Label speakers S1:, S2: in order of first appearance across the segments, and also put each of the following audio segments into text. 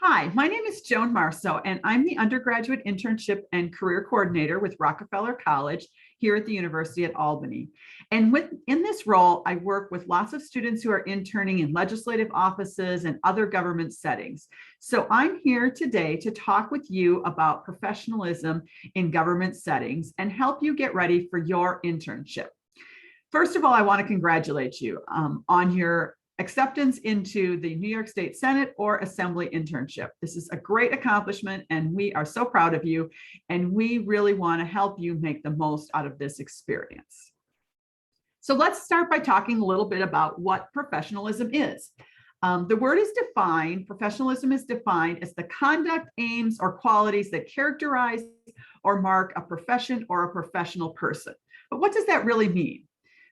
S1: Hi, my name is Joan Marso, and I'm the Undergraduate Internship and Career Coordinator with Rockefeller College here at the University at Albany. And in this role, I work with lots of students who are interning in legislative offices and other government settings. So I'm here today to talk with you about professionalism in government settings and help you get ready for your internship. First of all, I want to congratulate you on your acceptance into the New York State Senate or Assembly internship. This is a great accomplishment and we are so proud of you, and we really want to help you make the most out of this experience. So let's start by talking a little bit about what professionalism is. The word is defined, professionalism is defined as the conduct, aims, or qualities that characterize or mark a profession or a professional person. But what does that really mean?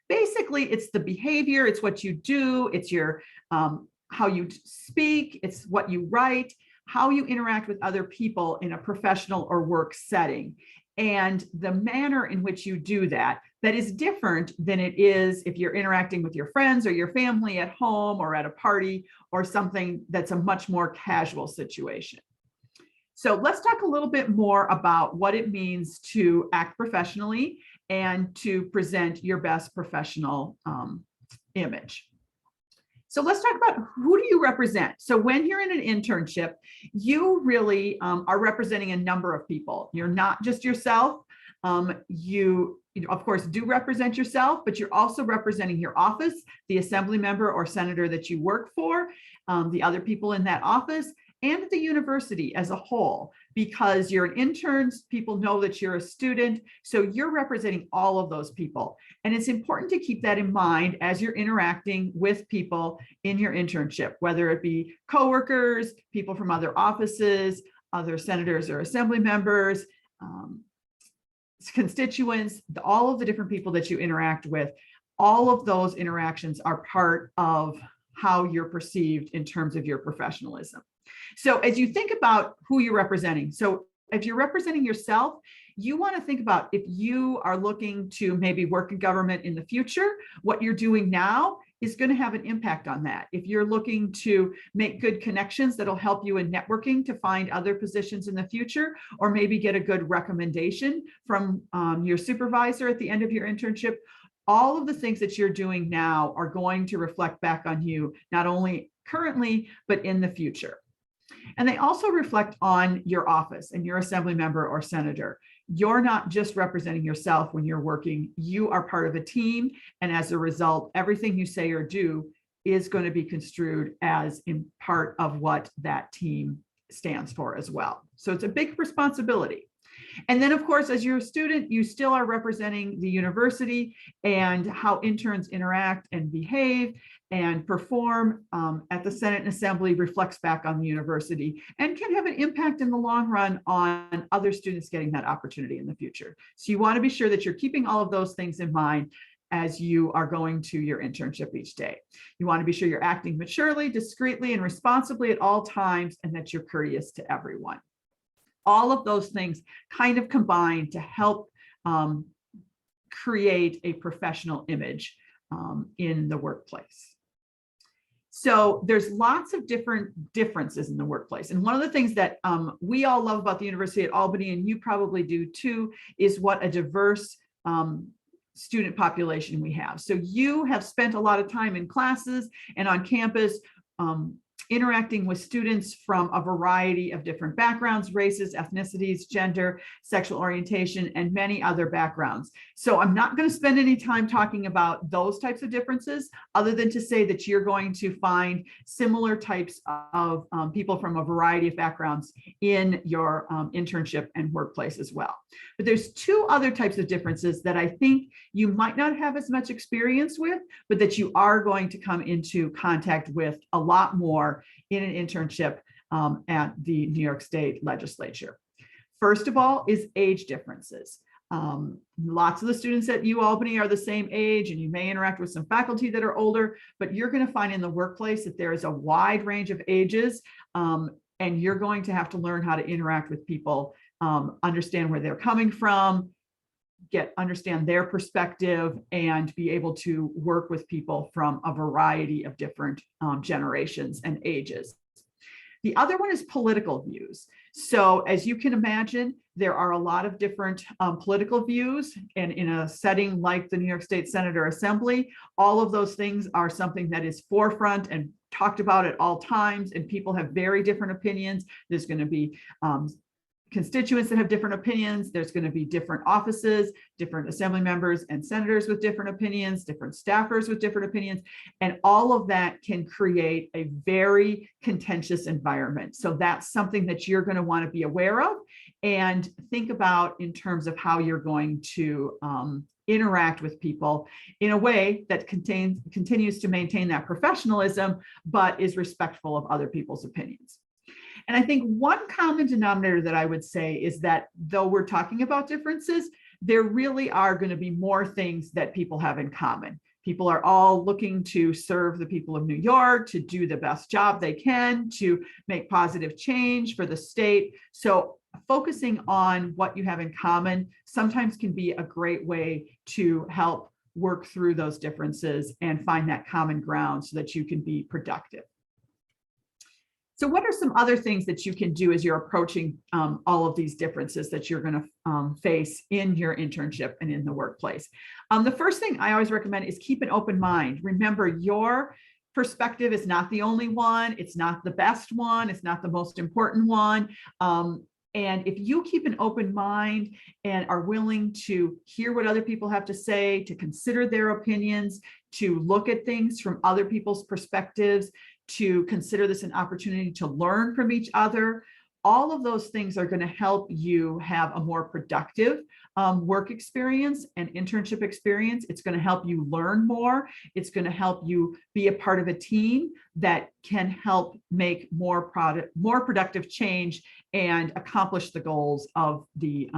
S1: Basically, it's the behavior, it's what you do, it's your how you speak, it's what you write, how you interact with other people in a professional or work setting, and the manner in which you do that is different than it is if you're interacting with your friends or your family at home or at a party or something that's a much more casual situation. So let's talk a little bit more about what it means to act professionally and to present your best professional image. So let's talk about, who do you represent? So when you're in an internship, you really are representing a number of people. You're not just yourself. You of course do represent yourself, but you're also representing your office, the assembly member or senator that you work for, the other people in that office, and the university as a whole. Because you're an intern, people know that you're a student, so you're representing all of those people. And it's important to keep that in mind as you're interacting with people in your internship, whether it be coworkers, people from other offices, other senators or assembly members, constituents, all of the different people that you interact with. All of those interactions are part of how you're perceived in terms of your professionalism. So as you think about who you're representing, so if you're representing yourself, you want to think about, if you are looking to maybe work in government in the future, what you're doing now is going to have an impact on that. If you're looking to make good connections that'll help you in networking to find other positions in the future, or maybe get a good recommendation from your supervisor at the end of your internship, all of the things that you're doing now are going to reflect back on you, not only currently, but in the future. And they also reflect on your office and your assembly member or senator. You're not just representing yourself when you're working, you are part of a team. And as a result, everything you say or do is going to be construed as in part of what that team stands for as well. So it's a big responsibility. And then, of course, as you're a student, you still are representing the university and how interns interact and behave and perform at the Senate and Assembly reflects back on the university and can have an impact in the long run on other students getting that opportunity in the future. So you want to be sure that you're keeping all of those things in mind as you are going to your internship each day. You want to be sure you're acting maturely, discreetly, and responsibly at all times, and that you're courteous to everyone. All of those things kind of combine to help create a professional image in the workplace. So there's lots of different differences in the workplace. And one of the things that we all love about the University at Albany, and you probably do too, is what a diverse student population we have. So you have spent a lot of time in classes and on campus interacting with students from a variety of different backgrounds, races, ethnicities, gender, sexual orientation, and many other backgrounds. So I'm not going to spend any time talking about those types of differences, other than to say that you're going to find similar types of people from a variety of backgrounds in your internship and workplace as well. But there's two other types of differences that I think you might not have as much experience with, but that you are going to come into contact with a lot more in an internship at the New York State Legislature. First of all is age differences. Lots of the students at UAlbany are the same age, and you may interact with some faculty that are older, but you're going to find in the workplace that there is a wide range of ages, and you're going to have to learn how to interact with people, understand where they're coming from, understand their perspective, and be able to work with people from a variety of different generations and ages. The other one is political views. So as you can imagine, there are a lot of different political views, and in a setting like the New York State Senate or Assembly, all of those things are something that is forefront and talked about at all times, and people have very different opinions. There's going to be constituents that have different opinions. There's going to be different offices, different assembly members and senators with different opinions, different staffers with different opinions, and all of that can create a very contentious environment. So that's something that you're going to want to be aware of and think about in terms of how you're going to interact with people in a way that continues to maintain that professionalism, but is respectful of other people's opinions. And I think one common denominator that I would say is that though we're talking about differences, there really are going to be more things that people have in common. People are all looking to serve the people of New York, to do the best job they can, to make positive change for the state. So focusing on what you have in common sometimes can be a great way to help work through those differences and find that common ground so that you can be productive. So what are some other things that you can do as you're approaching all of these differences that you're going to face in your internship and in the workplace? The first thing I always recommend is keep an open mind. Remember, your perspective is not the only one. It's not the best one. It's not the most important one. And if you keep an open mind and are willing to hear what other people have to say, to consider their opinions, to look at things from other people's perspectives, to consider this an opportunity to learn from each other, all of those things are going to help you have a more productive work experience and internship experience. It's going to help you learn more. It's going to help you be a part of a team that can help make more productive change and accomplish the goals of the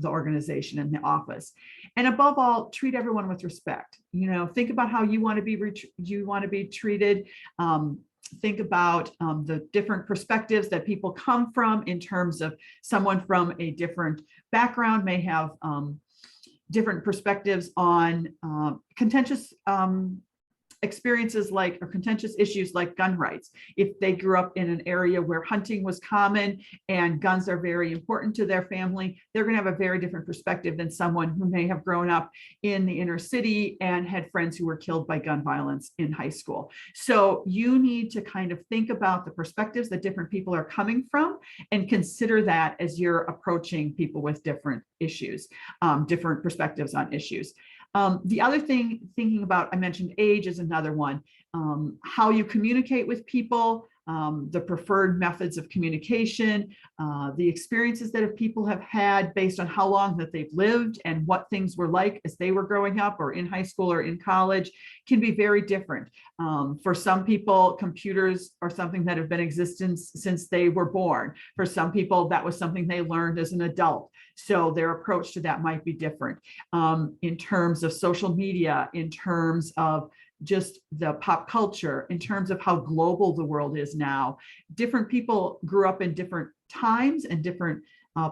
S1: organization and the office. And above all, treat everyone with respect. You know, think about how you want to be treated. Think about the different perspectives that people come from in terms of someone from a different background may have different perspectives on contentious experiences like, or contentious issues like gun rights. If they grew up in an area where hunting was common and guns are very important to their family, they're going to have a very different perspective than someone who may have grown up in the inner city and had friends who were killed by gun violence in high school. So you need to kind of think about the perspectives that different people are coming from and consider that as you're approaching people with different issues, different perspectives on issues. The other thing, thinking about, I mentioned age is another one, how you communicate with people, the preferred methods of communication, the experiences that people have had based on how long that they've lived and what things were like as they were growing up or in high school or in college can be very different. For some people, computers are something that have been in existence since they were born. For some people, that was something they learned as an adult. So their approach to that might be different. In terms of social media, in terms of just the pop culture, in terms of how global the world is now, different people grew up in different times and different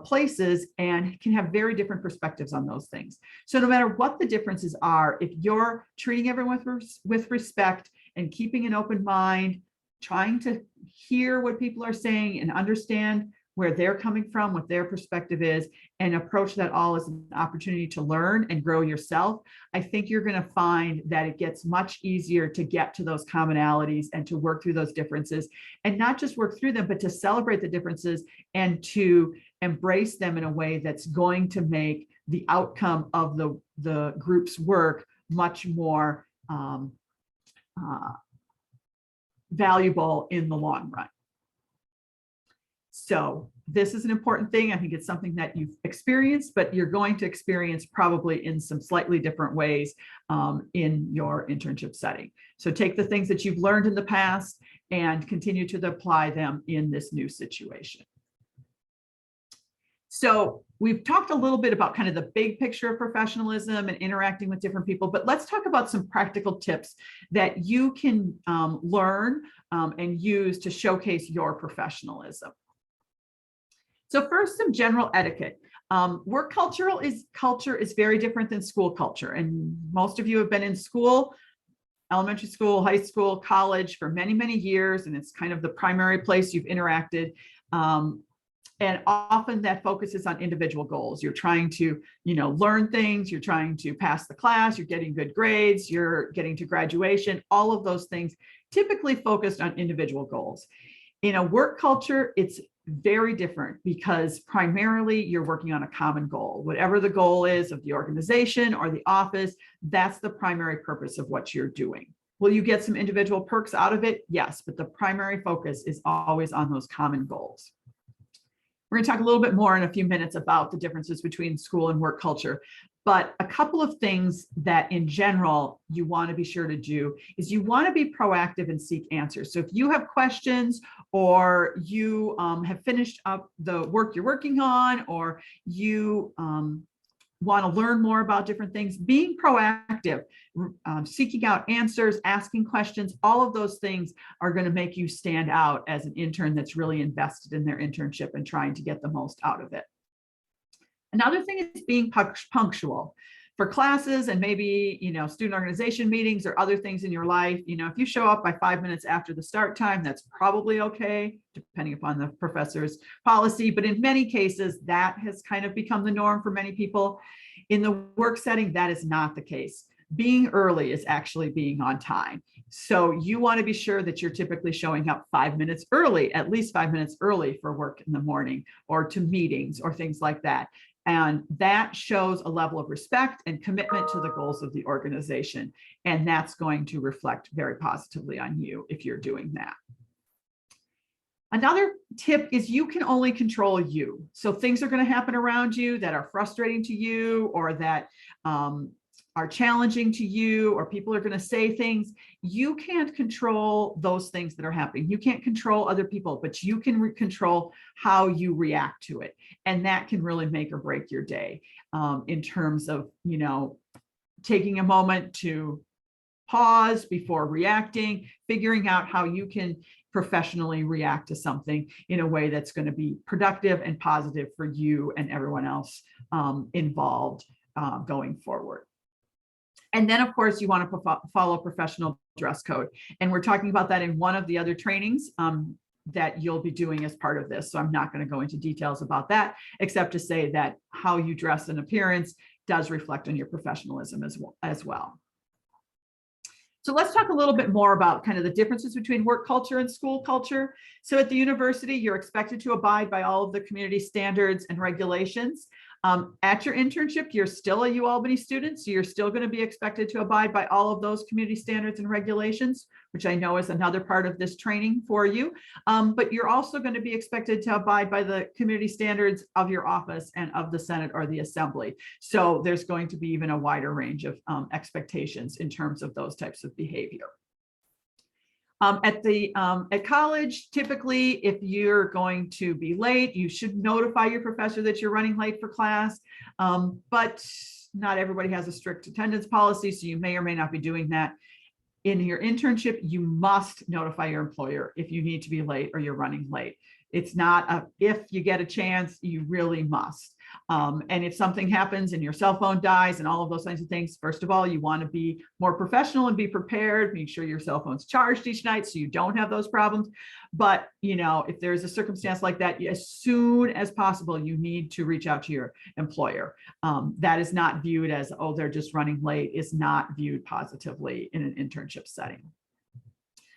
S1: places and can have very different perspectives on those things. So no matter what the differences are, if you're treating everyone with respect and keeping an open mind, trying to hear what people are saying and understand where they're coming from, what their perspective is, and approach that all as an opportunity to learn and grow yourself, I think you're going to find that it gets much easier to get to those commonalities and to work through those differences, and not just work through them, but to celebrate the differences and to embrace them in a way that's going to make the outcome of the group's work much more valuable in the long run. So this is an important thing. I think it's something that you've experienced, but you're going to experience probably in some slightly different ways in your internship setting. So take the things that you've learned in the past and continue to apply them in this new situation. So we've talked a little bit about kind of the big picture of professionalism and interacting with different people, but let's talk about some practical tips that you can learn and use to showcase your professionalism. So first, some general etiquette. Work culture is very different than school culture. And most of you have been in school elementary school, high school, college for many, many years, and it's kind of the primary place you've interacted. And often that focuses on individual goals. You're trying to, learn things, you're trying to pass the class, you're getting good grades, you're getting to graduation, all of those things typically focused on individual goals. In a work culture, it's very different because primarily you're working on a common goal. Whatever the goal is of the organization or the office, that's the primary purpose of what you're doing. Will you get some individual perks out of it? Yes, but the primary focus is always on those common goals. We're going to talk a little bit more in a few minutes about the differences between school and work culture. But a couple of things that in general you want to be sure to do is you want to be proactive and seek answers. So if you have questions or you have finished up the work you're working on, or you want to learn more about different things, being proactive, seeking out answers, asking questions, all of those things are going to make you stand out as an intern that's really invested in their internship and trying to get the most out of it. Another thing is being punctual for classes and maybe, student organization meetings or other things in your life. If you show up by 5 minutes after the start time, that's probably okay, depending upon the professor's policy. But in many cases, that has kind of become the norm for many people. In the work setting, that is not the case. Being early is actually being on time. So you want to be sure that you're typically showing up 5 minutes early, at least 5 minutes early for work in the morning or to meetings or things like that. And that shows a level of respect and commitment to the goals of the organization. And that's going to reflect very positively on you if you're doing that. Another tip is you can only control you. So things are going to happen around you that are frustrating to you or that are challenging to you, or people are going to say things. You can't control those things that are happening. You can't control other people, but you can control how you react to it. And that can really make or break your day in terms of, taking a moment to pause before reacting, figuring out how you can professionally react to something in a way that's going to be productive and positive for you and everyone else involved going forward. And then, of course, you want to follow professional dress code. And we're talking about that in one of the other trainings that you'll be doing as part of this. So I'm not going to go into details about that, except to say that how you dress and appearance does reflect on your professionalism as well. So let's talk a little bit more about kind of the differences between work culture and school culture. So at the university, you're expected to abide by all of the community standards and regulations. At your internship, you're still a UAlbany student, so you're still going to be expected to abide by all of those community standards and regulations, which I know is another part of this training for you. But you're also going to be expected to abide by the community standards of your office and of the Senate or the Assembly. So there's going to be even a wider range of expectations in terms of those types of behavior. At college, typically, if you're going to be late, you should notify your professor that you're running late for class. But not everybody has a strict attendance policy, so you may or may not be doing that. In your internship, you must notify your employer if you need to be late or you're running late. It's not if you get a chance, you really must. And if something happens and your cell phone dies and all of those kinds of things, first of all, you want to be more professional and be prepared. Make sure your cell phone's charged each night so you don't have those problems. But, if there's a circumstance like that, as soon as possible, you need to reach out to your employer. That is not viewed as, oh, they're just running late, is not viewed positively in an internship setting.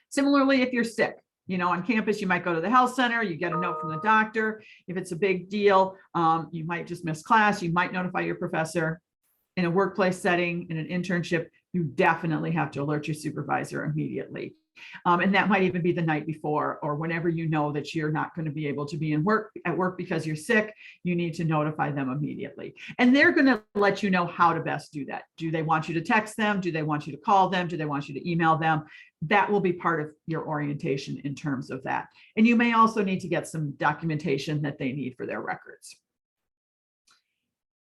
S1: Similarly, if you're sick, on campus, you might go to the health center, you get a note from the doctor. If it's a big deal, you might just miss class, you might notify your professor. In a workplace setting, in an internship, you definitely have to alert your supervisor immediately. And that might even be the night before, or whenever you know that you're not going to be able to be at work because you're sick, you need to notify them immediately. And they're going to let you know how to best do that. Do they want you to text them? Do they want you to call them? Do they want you to email them? That will be part of your orientation in terms of that. And you may also need to get some documentation that they need for their records.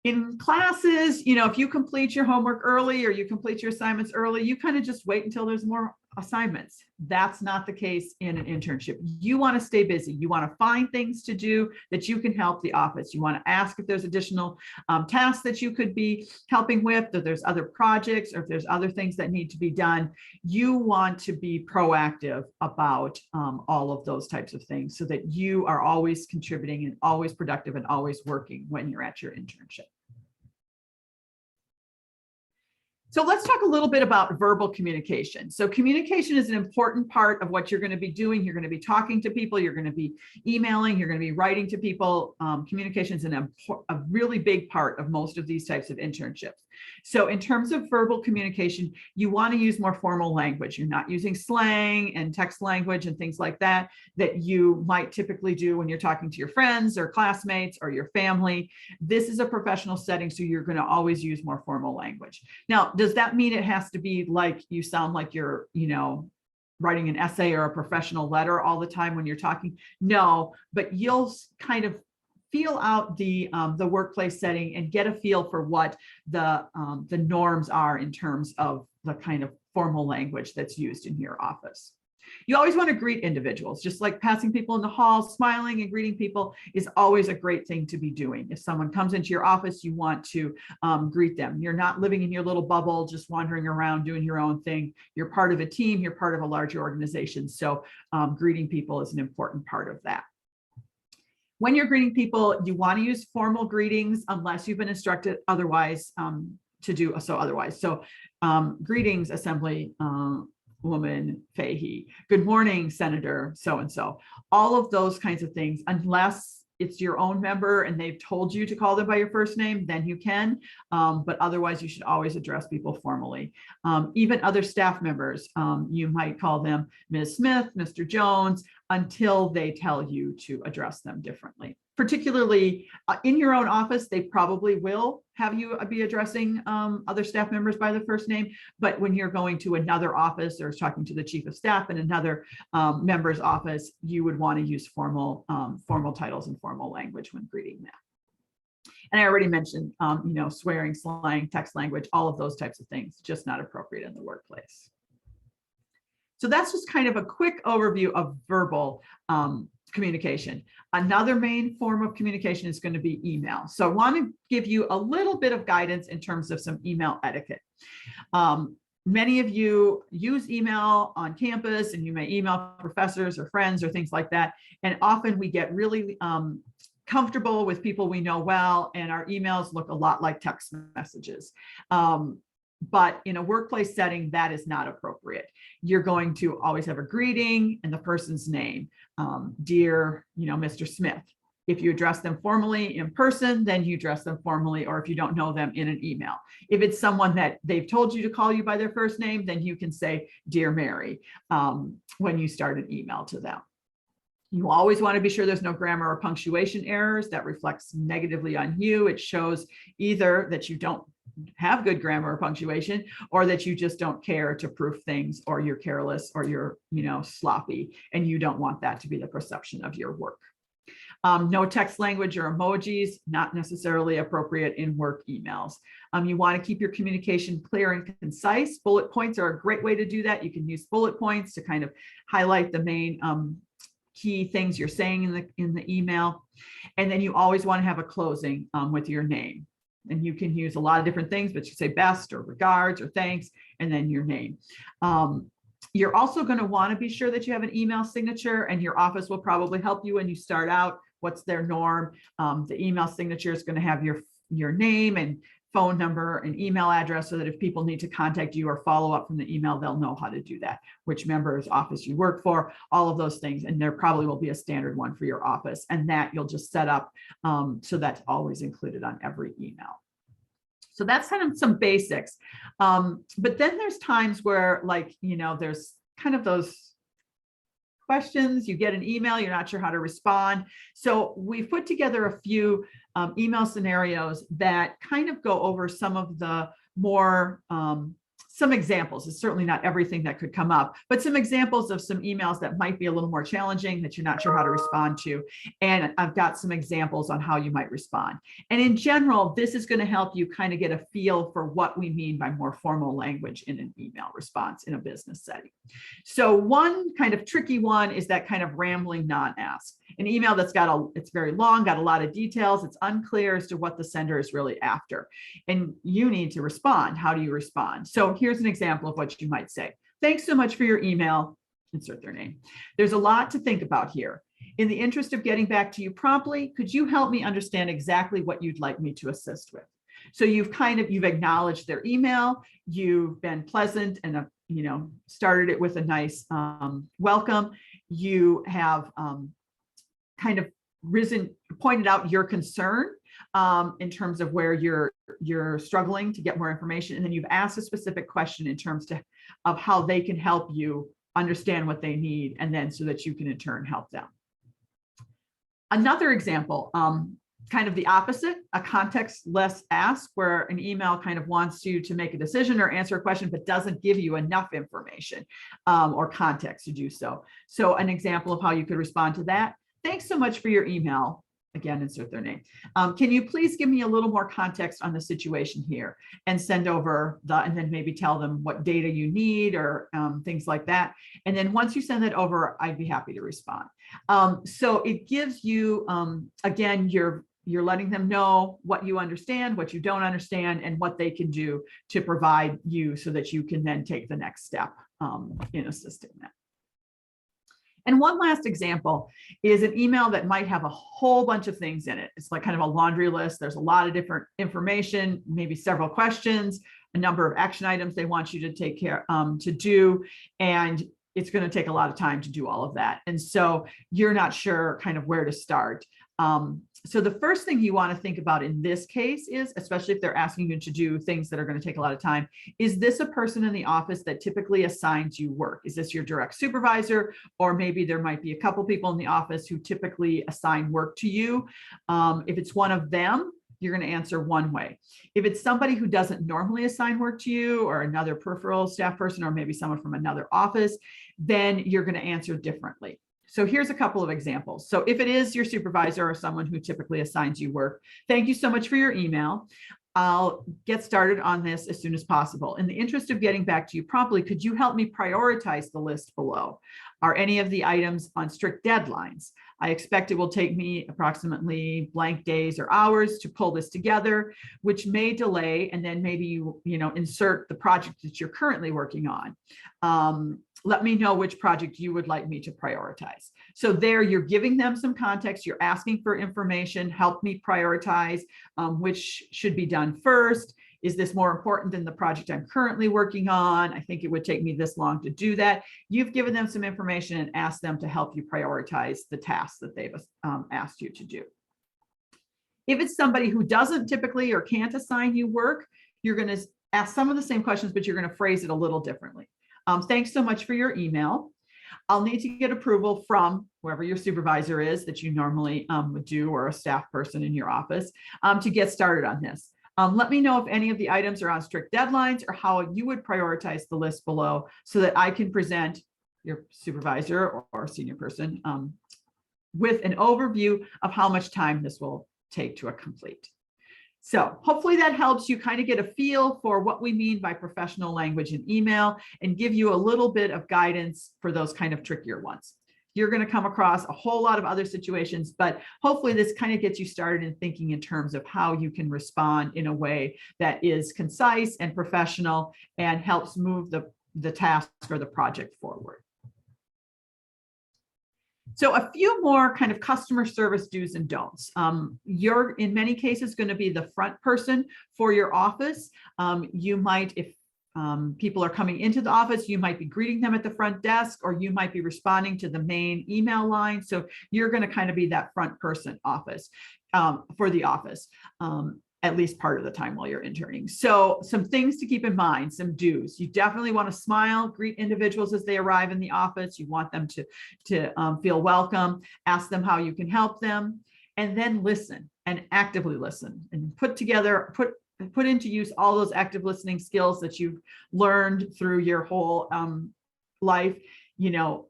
S1: In classes, if you complete your homework early or you complete your assignments early, you kind of just wait until there's more assignments. That's not the case in an internship. You want to stay busy. You want to find things to do that you can help the office. You want to ask if there's additional tasks that you could be helping with, that there's other projects, or if there's other things that need to be done. You want to be proactive about all of those types of things so that you are always contributing and always productive and always working when you're at your internship. So let's talk a little bit about verbal communication. So communication is an important part of what you're going to be doing. You're going to be talking to people, you're going to be emailing, you're going to be writing to people. Communication is a really big part of most of these types of internships. So in terms of verbal communication, you want to use more formal language. You're not using slang and text language and things like that that you might typically do when you're talking to your friends or classmates or your family. This is a professional setting, so you're going to always use more formal language. Now, does that mean it has to be like you sound like you're, writing an essay or a professional letter all the time when you're talking? No, but you'll kind of feel out the workplace setting and get a feel for what the norms are in terms of the kind of formal language that's used in your office. You always want to greet individuals, just like passing people in the hall, smiling and greeting people is always a great thing to be doing. If someone comes into your office, you want to greet them. You're not living in your little bubble, just wandering around doing your own thing. You're part of a team, you're part of a larger organization. So greeting people is an important part of that. When you're greeting people, you want to use formal greetings unless you've been instructed otherwise to do so otherwise. So greetings, Assembly Woman Fahey. Good morning, Senator so-and-so. All of those kinds of things, unless it's your own member and they've told you to call them by your first name, then you can. But otherwise, you should always address people formally. Even other staff members, you might call them Ms. Smith, Mr. Jones, until they tell you to address them differently. Particularly in your own office, they probably will have you be addressing other staff members by the first name. But when you're going to another office or talking to the chief of staff in another member's office, you would want to use formal titles and formal language when greeting them. And I already mentioned, swearing, slang, text language, all of those types of things, just not appropriate in the workplace. So that's just kind of a quick overview of verbal communication. Another main form of communication is going to be email. So I want to give you a little bit of guidance in terms of some email etiquette. Many of you use email on campus, and you may email professors or friends or things like that. And often we get really comfortable with people we know well, and our emails look a lot like text messages. But in a workplace setting, that is not appropriate. You're going to always have a greeting and the person's name. Dear, Mr. Smith. If you address them formally in person, then you address them formally, or if you don't know them, in an email. If it's someone that they've told you to call you by their first name, then you can say, Dear Mary, when you start an email to them. You always want to be sure there's no grammar or punctuation errors. That reflects negatively on you. It shows either that you don't have good grammar or punctuation, or that you just don't care to proof things, or you're careless, or you're, sloppy, and you don't want that to be the perception of your work. No text language or emojis, not necessarily appropriate in work emails. You want to keep your communication clear and concise. Bullet points are a great way to do that. You can use bullet points to kind of highlight the main key things you're saying in the email. And then you always want to have a closing with your name. And you can use a lot of different things, but you say best or regards or thanks, and then your name. You're also going to want to be sure that you have an email signature, and your office will probably help you when you start out. What's their norm? The email signature is going to have your name and phone number and email address, so that if people need to contact you or follow up from the email, they'll know how to do that, which member's office you work for, all of those things. And there probably will be a standard one for your office, and that you'll just set up so that's always included on every email. So that's kind of some basics. But then there's times where, there's kind of those questions. You get an email, you're not sure how to respond. So we've put together a few email scenarios that kind of go over some of the more some examples. It's certainly not everything that could come up, but some examples of some emails that might be a little more challenging that you're not sure how to respond to. And I've got some examples on how you might respond. And in general, this is going to help you kind of get a feel for what we mean by more formal language in an email response in a business setting. So one kind of tricky one is that kind of rambling non-ask. An email that's it's very long, got a lot of details. It's unclear as to what the sender is really after. And you need to respond. How do you respond? So here's an example of what you might say. Thanks so much for your email. Insert their name. There's a lot to think about here. In the interest of getting back to you promptly, could you help me understand exactly what you'd like me to assist with? So you've acknowledged their email. You've been pleasant and started it with a nice welcome. You have kind of pointed out your concern in terms of where you're struggling to get more information. And then you've asked a specific question in terms of how they can help you understand what they need, and then so that you can in turn help them. Another example, kind of the opposite, a context-less ask, where an email kind of wants you to make a decision or answer a question, but doesn't give you enough information or context to do so. So an example of how you could respond to that. Thanks so much for your email. Again, insert their name. Can you please give me a little more context on the situation here, and send over and then maybe tell them what data you need or things like that. And then once you send that over, I'd be happy to respond. So it gives you, again, you're letting them know what you understand, what you don't understand, and what they can do to provide you so that you can then take the next step in assisting them. And one last example is an email that might have a whole bunch of things in it. It's like kind of a laundry list. There's a lot of different information, maybe several questions, a number of action items they want you to take care to do. And it's going to take a lot of time to do all of that. And so you're not sure kind of where to start. So the first thing you want to think about in this case is, especially if they're asking you to do things that are going to take a lot of time, is this a person in the office that typically assigns you work? Is this your direct supervisor? Or maybe there might be a couple people in the office who typically assign work to you. If it's one of them, you're going to answer one way. If it's somebody who doesn't normally assign work to you, or another peripheral staff person, or maybe someone from another office, then you're going to answer differently. So here's a couple of examples. So if it is your supervisor or someone who typically assigns you work, thank you so much for your email. I'll get started on this as soon as possible. In the interest of getting back to you promptly, could you help me prioritize the list below? Are any of the items on strict deadlines? I expect it will take me approximately blank days or hours to pull this together, which may delay, and then maybe you insert the project that you're currently working on. Let me know which project you would like me to prioritize. So there you're giving them some context, you're asking for information, help me prioritize which should be done first. Is this more important than the project I'm currently working on? I think it would take me this long to do that. You've given them some information and asked them to help you prioritize the tasks that they've asked you to do. If it's somebody who doesn't typically or can't assign you work, you're going to ask some of the same questions, but you're going to phrase it a little differently. Thanks so much for your email. I'll need to get approval from whoever your supervisor is that you normally would do, or a staff person in your office, to get started on this. Let me know if any of the items are on strict deadlines, or how you would prioritize the list below, so that I can present your supervisor or senior person with an overview of how much time this will take to complete. So hopefully that helps you kind of get a feel for what we mean by professional language in email, and give you a little bit of guidance for those kind of trickier ones. You're going to come across a whole lot of other situations, but hopefully this kind of gets you started in thinking in terms of how you can respond in a way that is concise and professional and helps move the task or the project forward. So a few more kind of customer service do's and don'ts. You're in many cases going to be the front person for your office. You might, if people are coming into the office, you might be greeting them at the front desk, or you might be responding to the main email line. So you're going to kind of be that front person for the office, at least part of the time while you're interning. So some things to keep in mind, some do's. You definitely want to smile, greet individuals as they arrive in the office. You want them to feel welcome, ask them how you can help them, and then listen, and actively listen, and put put into use all those active listening skills that you've learned through your whole life, you know,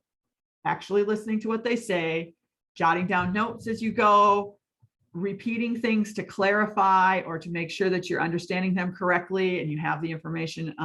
S1: actually listening to what they say, jotting down notes as you go, repeating things to clarify or to make sure that you're understanding them correctly and you have the information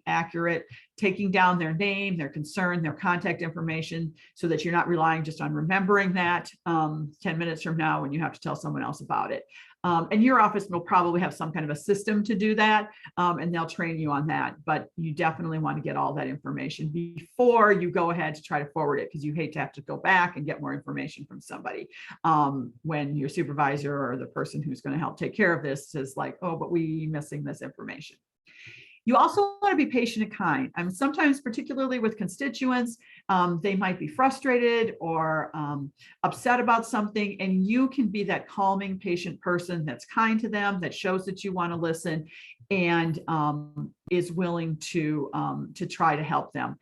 S1: accurate, taking down their name, their concern, their contact information, so that you're not relying just on remembering that 10 minutes from now when you have to tell someone else about it. And your office will probably have some kind of a system to do that, and they'll train you on that. But you definitely want to get all that information before you go ahead to try to forward it, because you hate to have to go back and get more information from somebody when your supervisor or the person who's going to help take care of this is like, oh, but we missing this information. You also want to be patient and kind. Sometimes, particularly with constituents, they might be frustrated or upset about something, and you can be that calming, patient person that's kind to them, that shows that you want to listen, and is willing to try to help them.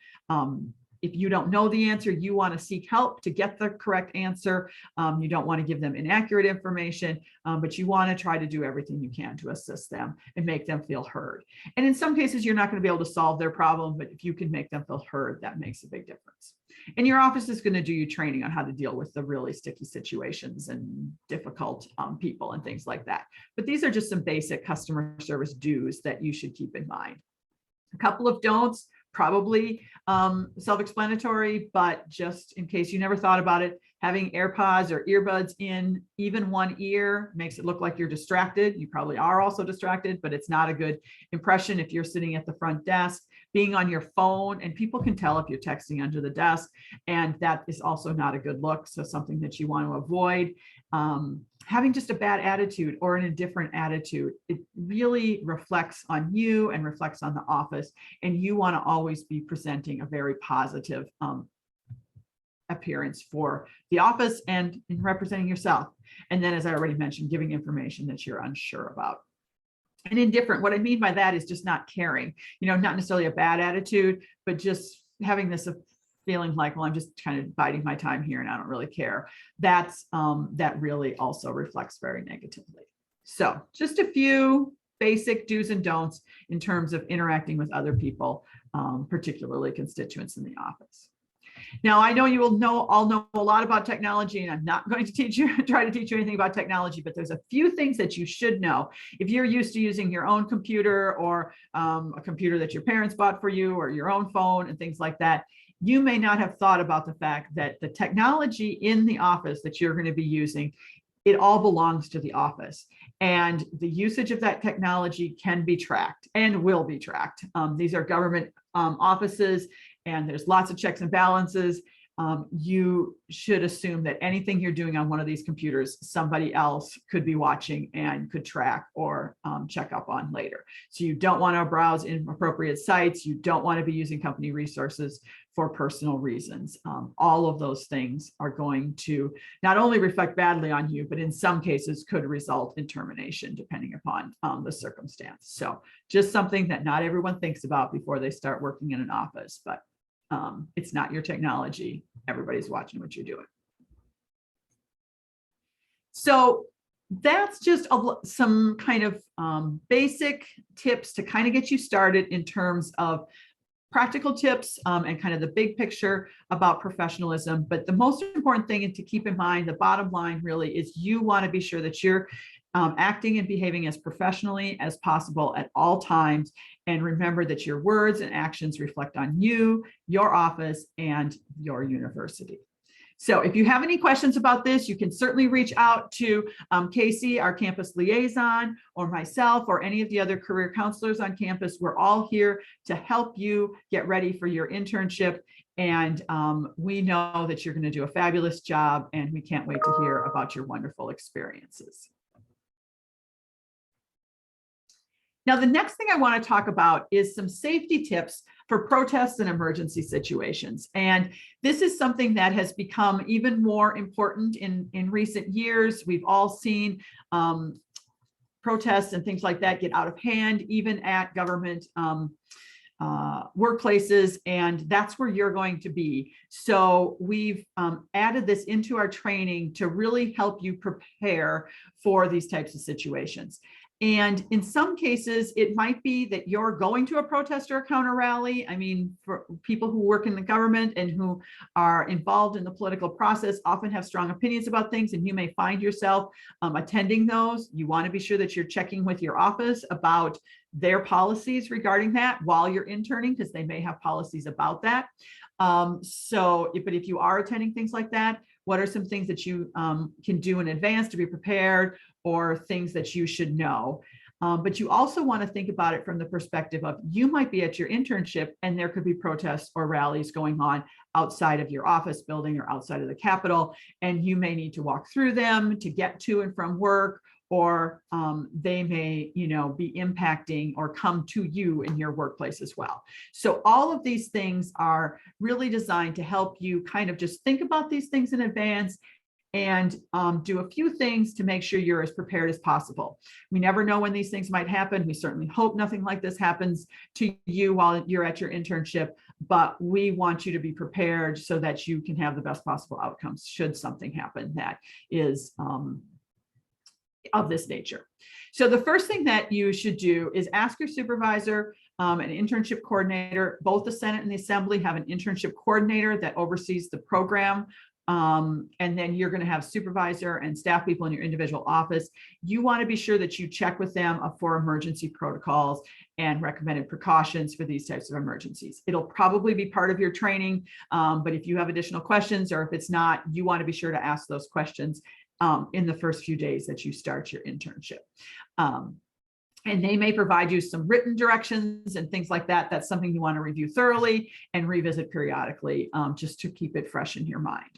S1: If you don't know the answer, you want to seek help to get the correct answer. You don't want to give them inaccurate information, but you want to try to do everything you can to assist them and make them feel heard. And in some cases, you're not going to be able to solve their problem, but if you can make them feel heard, that makes a big difference. And your office is going to do you training on how to deal with the really sticky situations and difficult people and things like that. But these are just some basic customer service do's that you should keep in mind. A couple of don'ts, probably self-explanatory, but just in case you never thought about it, having AirPods or earbuds in even one ear makes it look like you're distracted. You probably are also distracted, but it's not a good impression if you're sitting at the front desk. Being on your phone, and people can tell if you're texting under the desk, and that is also not a good look. So something that you want to avoid. Having just a bad attitude or an indifferent attitude, it really reflects on you and reflects on the office. And you want to always be presenting a very positive appearance for the office and in representing yourself. And then, as I already mentioned, giving information that you're unsure about. And indifferent, what I mean by that is just not caring, you know, not necessarily a bad attitude, but just having this feeling like, well, I'm just kind of biding my time here and I don't really care. That's that really also reflects very negatively. So just a few basic do's and don'ts in terms of interacting with other people, particularly constituents in the office. Now, I know you will all know a lot about technology, and I'm not going to try to teach you anything about technology, but there's a few things that you should know. If you're used to using your own computer or a computer that your parents bought for you, or your own phone and things like that, you may not have thought about the fact that the technology in the office that you're going to be using, it all belongs to the office. And the usage of that technology can be tracked and will be tracked. These are government offices, and there's lots of checks and balances. You should assume that anything you're doing on one of these computers, somebody else could be watching and could track or check up on later. So you don't want to browse inappropriate sites. You don't want to be using company resources for personal reasons. All of those things are going to not only reflect badly on you, but in some cases could result in termination, depending upon the circumstance. So just something that not everyone thinks about before they start working in an office, but it's not your technology. Everybody's watching what you're doing. So that's just some kind of basic tips to kind of get you started in terms of practical tips and kind of the big picture about professionalism. But the most important thing to keep in mind, the bottom line really, is you want to be sure that you're acting and behaving as professionally as possible at all times. And remember that your words and actions reflect on you, your office, and your university. So if you have any questions about this, you can certainly reach out to Casey, our campus liaison, or myself, or any of the other career counselors on campus. We're all here to help you get ready for your internship. And we know that you're going to do a fabulous job, and we can't wait to hear about your wonderful experiences. Now, the next thing I want to talk about is some safety tips for protests and emergency situations. And this is something that has become even more important in recent years. We've all seen protests and things like that get out of hand, even at government workplaces, and that's where you're going to be. So we've added this into our training to really help you prepare for these types of situations. And in some cases, it might be that you're going to a protest or a counter rally. I mean, for people who work in the government and who are involved in the political process often have strong opinions about things, and you may find yourself attending those. You want to be sure that you're checking with your office about their policies regarding that while you're interning, because they may have policies about that. But if you are attending things like that, what are some things that you can do in advance to be prepared, or things that you should know? But you also want to think about it from the perspective of, you might be at your internship and there could be protests or rallies going on outside of your office building or outside of the Capitol, and you may need to walk through them to get to and from work, or they may, be impacting or come to you in your workplace as well. So all of these things are really designed to help you kind of just think about these things in advance and do a few things to make sure you're as prepared as possible. We never know when these things might happen. We certainly hope nothing like this happens to you while you're at your internship, but we want you to be prepared so that you can have the best possible outcomes should something happen that is of this nature. So the first thing that you should do is ask your supervisor, an internship coordinator. Both the Senate and the Assembly have an internship coordinator that oversees the program. And then you're going to have supervisor and staff people in your individual office. You want to be sure that you check with them for emergency protocols and recommended precautions for these types of emergencies. It'll probably be part of your training, but if you have additional questions, or if it's not, you want to be sure to ask those questions in the first few days that you start your internship. And they may provide you some written directions and things like that. That's something you want to review thoroughly and revisit periodically, just to keep it fresh in your mind.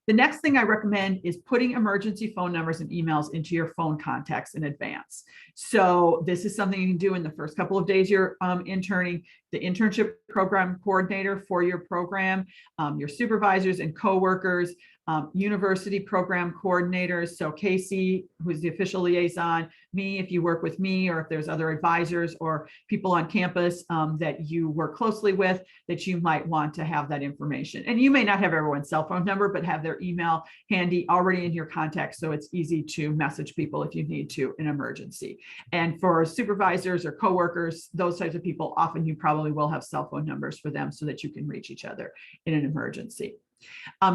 S1: The next thing I recommend is putting emergency phone numbers and emails into your phone contacts in advance. So this is something you can do in the first couple of days you're interning. The internship program coordinator for your program, your supervisors and coworkers, university program coordinators. So Casey, who's the official liaison, me, if you work with me, or if there's other advisors or people on campus that you work closely with, that you might want to have that information. And you may not have everyone's cell phone number, but have their email handy already in your contacts, so it's easy to message people if you need to in emergency. And for supervisors or coworkers, those types of people, often you probably will have cell phone numbers for them so that you can reach each other in an emergency.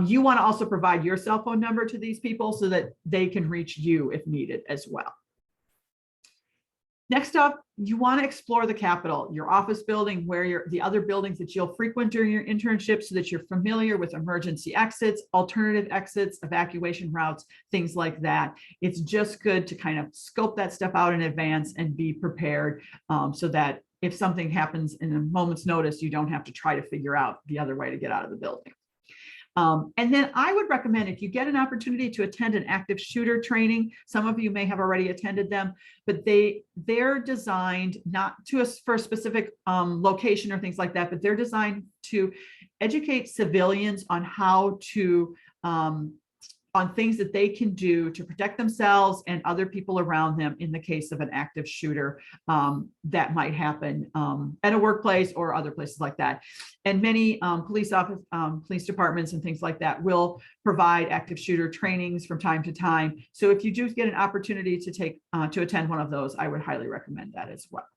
S1: You want to also provide your cell phone number to these people so that they can reach you if needed as well. Next up, you want to explore the Capitol, your office building, the other buildings that you'll frequent during your internship, so that you're familiar with emergency exits, alternative exits, evacuation routes, things like that. It's just good to kind of scope that stuff out in advance and be prepared, so that if something happens in a moment's notice, you don't have to try to figure out the other way to get out of the building. And then I would recommend, if you get an opportunity to attend an active shooter training, some of you may have already attended them, but they're designed not for a specific location or things like that, but they're designed to educate civilians on how to on things that they can do to protect themselves and other people around them in the case of an active shooter that might happen at a workplace or other places like that. And many police departments and things like that will provide active shooter trainings from time to time. So if you do get an opportunity to attend one of those, I would highly recommend that as well.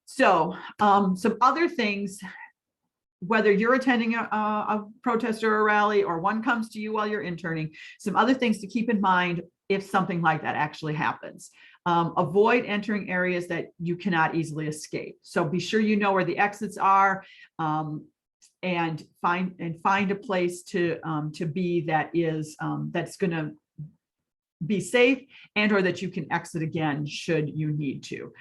S1: So some other things, whether you're attending a protest or a rally, or one comes to you while you're interning, some other things to keep in mind if something like that actually happens. Avoid entering areas that you cannot easily escape. So be sure you know where the exits are, and find a place to be that is that's going to be safe, and or that you can exit again should you need to.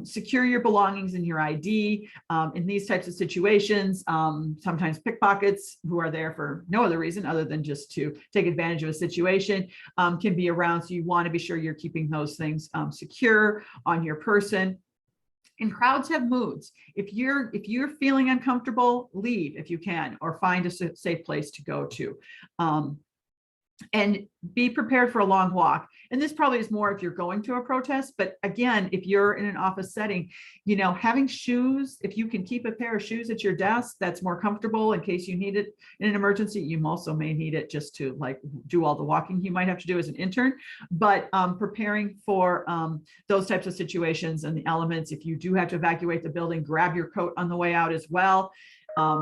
S1: Secure your belongings and your ID. In these types of situations, sometimes pickpockets, who are there for no other reason other than just to take advantage of a situation, can be around. So you want to be sure you're keeping those things secure on your person. And crowds have moods. If you're feeling uncomfortable, leave if you can, or find a safe place to go to. And be prepared for a long walk. And this probably is more if you're going to a protest, but again, if you're in an office setting, having shoes, if you can keep a pair of shoes at your desk, that's more comfortable in case you need it in an emergency. You also may need it just to do all the walking you might have to do as an intern, but preparing for those types of situations and the elements. If you do have to evacuate the building, grab your coat on the way out as well.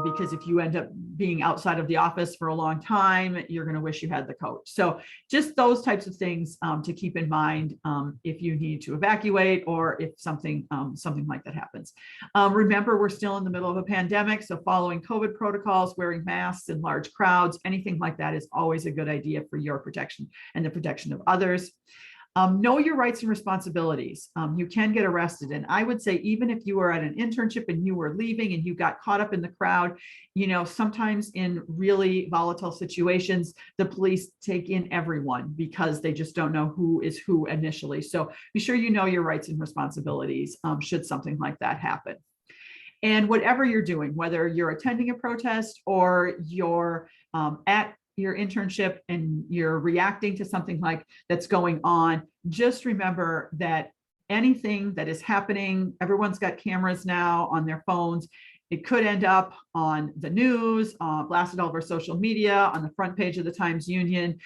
S1: Because if you end up being outside of the office for a long time, you're going to wish you had the coat. So just those types of things to keep in mind if you need to evacuate or if something like that happens. Remember, we're still in the middle of a pandemic, so following COVID protocols, wearing masks in large crowds, anything like that is always a good idea for your protection and the protection of others. Know your rights and responsibilities. You can get arrested. And I would say, even if you were at an internship and you were leaving and you got caught up in the crowd, sometimes in really volatile situations, the police take in everyone because they just don't know who is who initially. So be sure you know your rights and responsibilities should something like that happen. And whatever you're doing, whether you're attending a protest or you're at your internship and you're reacting to something like that's going on, just remember that anything that is happening, everyone's got cameras now on their phones. It could end up on the news, blasted all over social media, on the front page of the Times-Union.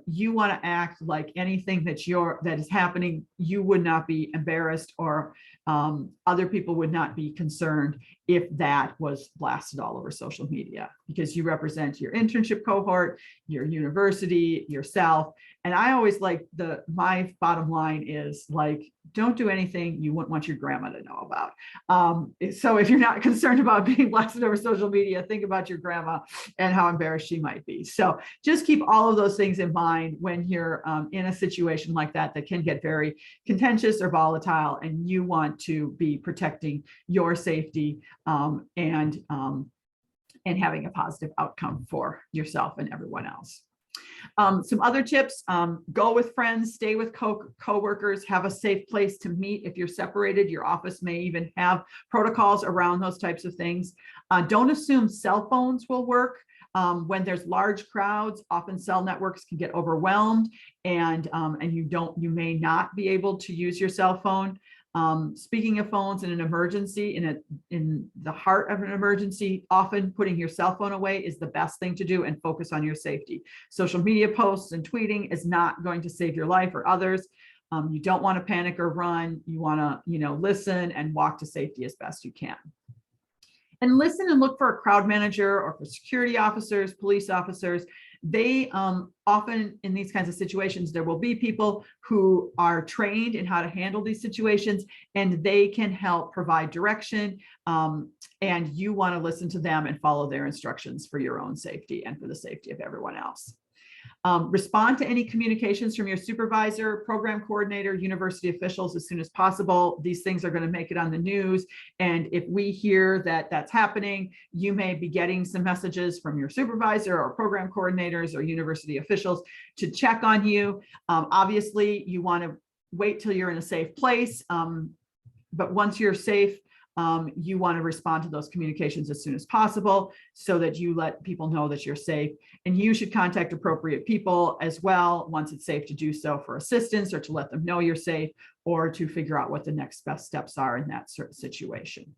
S1: You want to act like anything that is happening, you would not be embarrassed, or other people would not be concerned if that was blasted all over social media, because you represent your internship cohort, your university, yourself. And I always my bottom line is don't do anything you wouldn't want your grandma to know about. So if you're not concerned about being blasted over social media, think about your grandma and how embarrassed she might be. So just keep all of those things in mind when you're in a situation like that can get very contentious or volatile, and you want to be protecting your safety and having a positive outcome for yourself and everyone else. Some other tips: go with friends, stay with co-workers, have a safe place to meet. If you're separated, your office may even have protocols around those types of things. Don't assume cell phones will work. When there's large crowds, often cell networks can get overwhelmed, and you may not be able to use your cell phone. Speaking of phones in an emergency, in the heart of an emergency, often putting your cell phone away is the best thing to do and focus on your safety. Social media posts and tweeting is not going to save your life or others. You don't want to panic or run. You want to, listen and walk to safety as best you can. And listen and look for a crowd manager or for security officers, police officers. They often, in these kinds of situations, there will be people who are trained in how to handle these situations, and they can help provide direction. And you want to listen to them and follow their instructions for your own safety and for the safety of everyone else. Respond to any communications from your supervisor, program coordinator, university officials as soon as possible. These things are going to make it on the news. And if we hear that that's happening, you may be getting some messages from your supervisor or program coordinators or university officials to check on you. Obviously, you want to wait till you're in a safe place. But once you're safe, you want to respond to those communications as soon as possible so that you let people know that you're safe. And you should contact appropriate people as well once it's safe to do so for assistance or to let them know you're safe or to figure out what the next best steps are in that certain situation.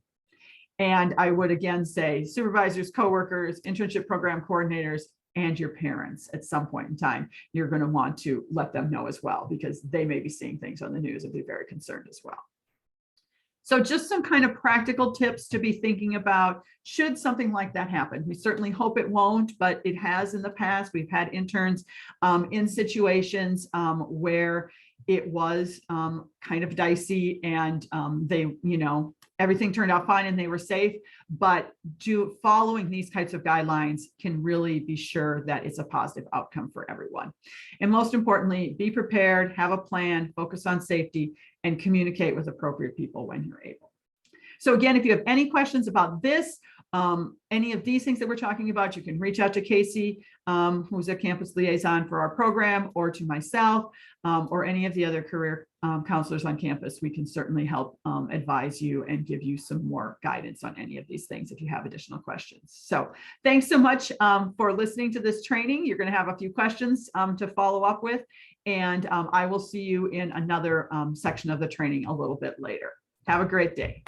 S1: And I would again say supervisors, coworkers, internship program coordinators, and your parents at some point in time, you're going to want to let them know as well, because they may be seeing things on the news and be very concerned as well. So just some kind of practical tips to be thinking about should something like that happen. We certainly hope it won't, but it has in the past. We've had interns in situations where it was kind of dicey, and they, everything turned out fine and they were safe. But following these types of guidelines can really be sure that it's a positive outcome for everyone. And most importantly, be prepared, have a plan, focus on safety, and communicate with appropriate people when you're able. So again, if you have any questions about this any of these things that we're talking about, you can reach out to Casey, who's a campus liaison for our program, or to myself, or any of the other career counselors on campus. We can certainly help advise you and give you some more guidance on any of these things if you have additional questions. So thanks so much for listening to this training. You're going to have a few questions to follow up with, and I will see you in another section of the training a little bit later. Have a great day.